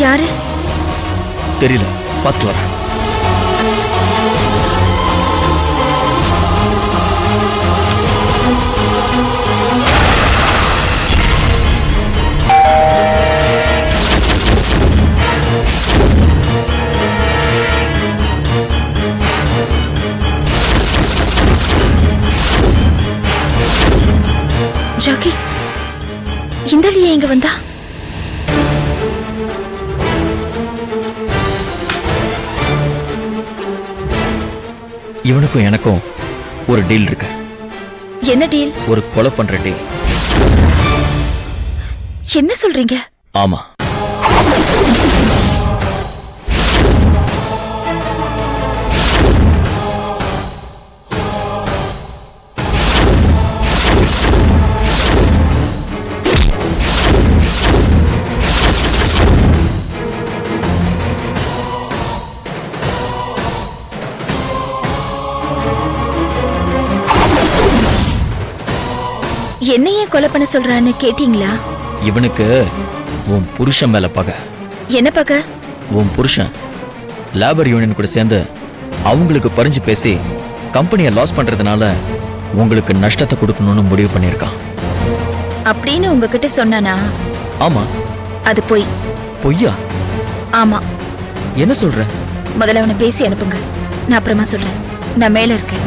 யாரு தெரியல, பார்த்துட்டு வரேன். ஜாக்கி, இந்த லியா எங்க வந்தா? இவனுக்கும் எனக்கும் ஒரு டீல் இருக்கு. என்ன டீல்? ஒரு கொலை பண்ற டீல். என்ன சொல்றீங்க? ஆமா. என்னையே கொலை பண்ண சொல்றான்னு கேட்டீங்களா? இவனுக்கு உன் புருஷன் மேல பகை. என்ன பகை? உன் புருஷன் லேபர் யூனியன் கூட சேர்ந்து அவங்களுக்கு பறிஞ்சு பேசி கம்பெனியை லாஸ் பண்றதுனால உங்களுக்கு நஷ்டத்தை கொடுக்கணும்னு முடிவு பண்ணிருக்கான் அப்படின்னு உங்ககிட்ட சொன்னானா? ஆமா. அது பொய். பொய்யா? ஆமா. என்ன சொல்ற? முதல்ல அவனை பேசி அனுப்புங்க, நான் அப்புறமா சொல்றேன். நான் மேல இருக்கேன்.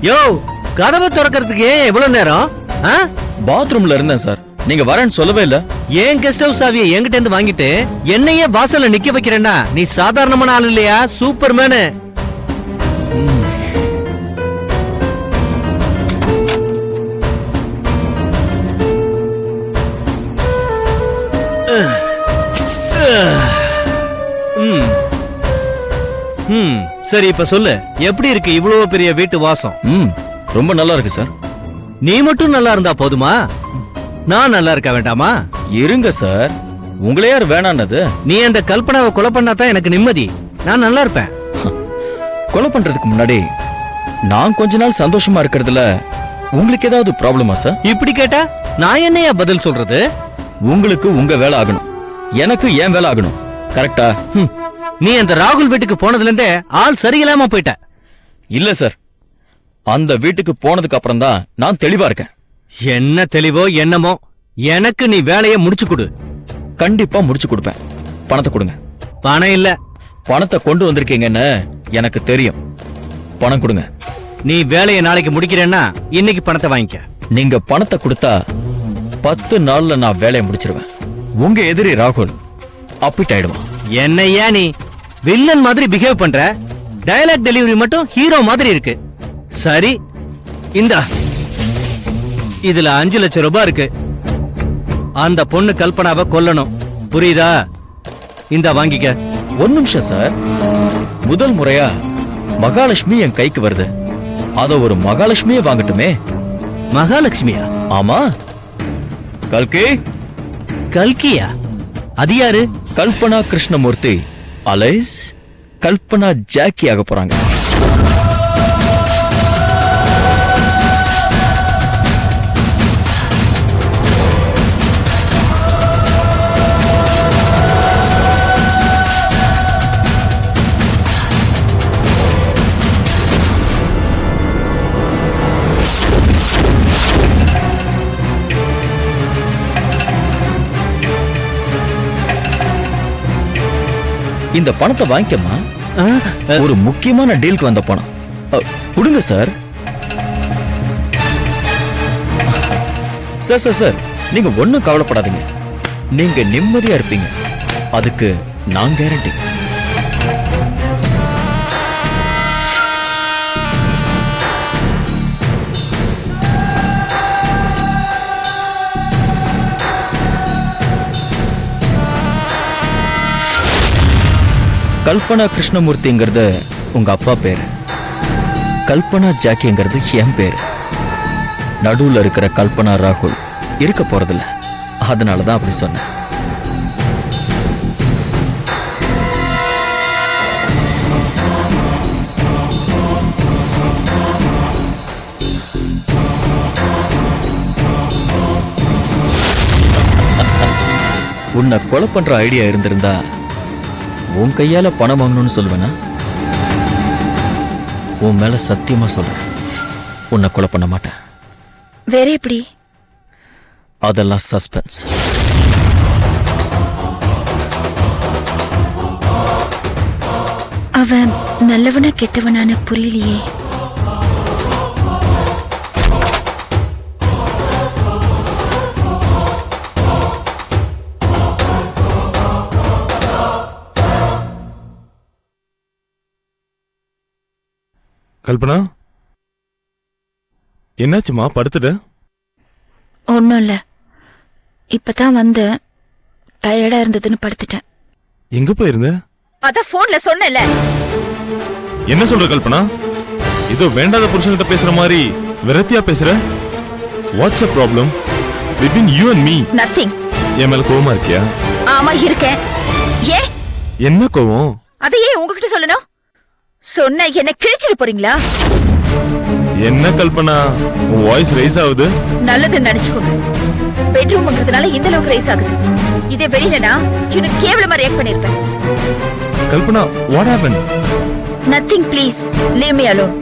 யோ, கதவை திறக்கிறதுக்கு எவ்வளவு நேரம்? பாத்ரூம்ல இருந்தேன் சார், நீங்க வரேன்னு சொல்லவே இல்ல. ஏன் கெஸ்ட் ஹவுஸ் சாவியை என்கிட்ட இருந்து வாங்கிட்டு என்னையே வாசல்ல நிக்க வைக்கிறேன்னா நீ சாதாரணமான ஆள் இல்லையா, சூப்பர்மேனு. சரி, இப்ப சொல்லு, எப்படி இருக்கு இவ்வளவு பெரிய வீட்டு வாசம்? ரொம்ப நல்லா இருக்கு சார். நீ மட்டும் நல்லா இருந்தா போதுமா? நான் நல்லா இருக்க வேண்டாமா? இருங்க சார், உங்களே யார் வேணான்னது? நீ அந்த கல்பனாவை கொலை பண்ணாதான் எனக்கு நிம்மதி. நான் நல்லா இருப்பேன். கொலை பண்றதுக்கு முன்னாடி நான் கொஞ்ச நாள் சந்தோஷமா இருக்கிறதுல உங்களுக்கு ஏதாவது ப்ராப்ளமா சார்? இப்படி கேட்டா நான் என்னையா பதில் சொல்றது? உங்களுக்கு உங்க வேலை ஆகணும், எனக்கு ஏன் வேலை ஆகணும். கரெக்டா? நீ அந்த ராகுல் வீட்டுக்கு போனதுல இருந்தே ஆள் சரியில்லாம போயிட்ட. இல்ல சார், அந்த வீட்டுக்கு போனதுக்கு அப்புறம் தான் நான் தெளிவா இருக்கேன். என்ன தெளிவோ என்னமோ, எனக்கு நீ வேலையை முடிச்சு கொடு. கண்டிப்பா முடிச்சு கொடுப்பேன். பணத்தை கொடுங்க. பணம் இல்ல. பணத்தை கொண்டு வந்திருக்கீங்கன்னு எனக்கு தெரியும். பணம் கொடுங்க. நீ வேலையை நாளைக்கு முடிக்கிறேன்னா இன்னைக்கு பணத்தை வாங்கிக்க. நீங்க பணத்தை கொடுத்தா 10 நாள்ல நான் வேலையை முடிச்சிருவேன். உங்க எதிரி ராகுல் அப்பிட் ஆயிடுவான். என்னையா நீ வில்லன் மாதிரி பிஹேவ் பண்ற? டயலாக் டெலிவரி மட்டும் ஹீரோ மாதிரி இருக்கு. சரி, இந்தா, இதுல 5 லட்சம் ரூபாய் இருக்கு. அந்த பொண்ணு கல்பனாவை கொல்லணும், புரியுதா? இந்தா வாங்கிக்க. ஒரு நிமிஷம் சார், முதல் முறையா மகாலட்சுமி என் கைக்கு வருது, அத ஒரு மகாலட்சுமியே வாங்கட்டுமே. மகாலட்சுமியா? ஆமா. கல்கி. கல்கியா? அது யாரு? கல்பனா கிருஷ்ணமூர்த்தி அலைஸ் கல்பனா ஜாக்கி ஆக போறாங்க. இந்த பணத்தை வாங்கிக்கமா. ஒரு முக்கியமான டீலுக்கு வந்த பணம். கொடுங்க சார். சார் சார் சார், நீங்க ஒண்ணும் கவலைப்படாதீங்க, நீங்க நிம்மதியா இருப்பீங்க, அதுக்கு நான் கேரண்டி. கல்பனா கிருஷ்ணமூர்த்திங்கிறது உங்க அப்பா பேரு, கல்பனா ஜாக்கிங்கிறது என் பேரு. நடுவுல இருக்கிற கல்பனா ராகுல் இருக்க போறதில்ல, அதனாலதான் அப்படி சொன்னேன். உன்னை கொலை பண்ற ஐடியா இருந்திருந்தா உன் கையால பணம் வாங்கணும்னு சொல்லுவேனா? உன் மேல சத்தியமா சொல்றேன், உன்னை கொலை பண்ண மாட்டேன். வேற எப்படி? அதெல்லாம் சஸ்பென்ஸ். அவன் நல்லவனா கெட்டவனான புரியலையே. கல்பனா, என்னாச்சுமா? படுத்துட்ட? ஒன்னும் இல்ல, இப்பதான் வந்து டயர்டா இருந்ததுன்னு படுத்துட்டேன். எங்க போயிருந்த? அதான் போன்ல சொன்னல. என்ன சொல்ற கல்பனா? இதோ வேண்டாத புருஷன்கிட்ட பேசுற மாதிரி விரத்தியா பேசுற. What's a problem between you and me? Nothing. என் மேல கோவமா இருக்கியா? ஆமா இருக்கேன். ஏ என்ன கோவம்? அதையே உங்ககிட்ட சொல்லணும்? சொன்ன என்ன கிழிச்சிட்டு போறீங்களா? என்ன கல்பனா, உன் வாய்ஸ் ரைஸ் ஆகுது. நல்லதுன்னு நினைச்சுக்கோங்க. பெட்ரூம்ங்கிறதுனால இந்த அளவுக்கு ரைஸ் ஆகுது. இதே வெளியிலனா இன்னும் கேவலமா ரியாக்ட் பண்ணிருப்பேன். Kalpana, what happen? Nothing, please leave me alone.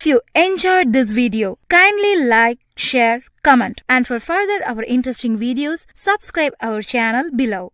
If you enjoyed this video, kindly like, share, comment, and for further our interesting videos, subscribe our channel below.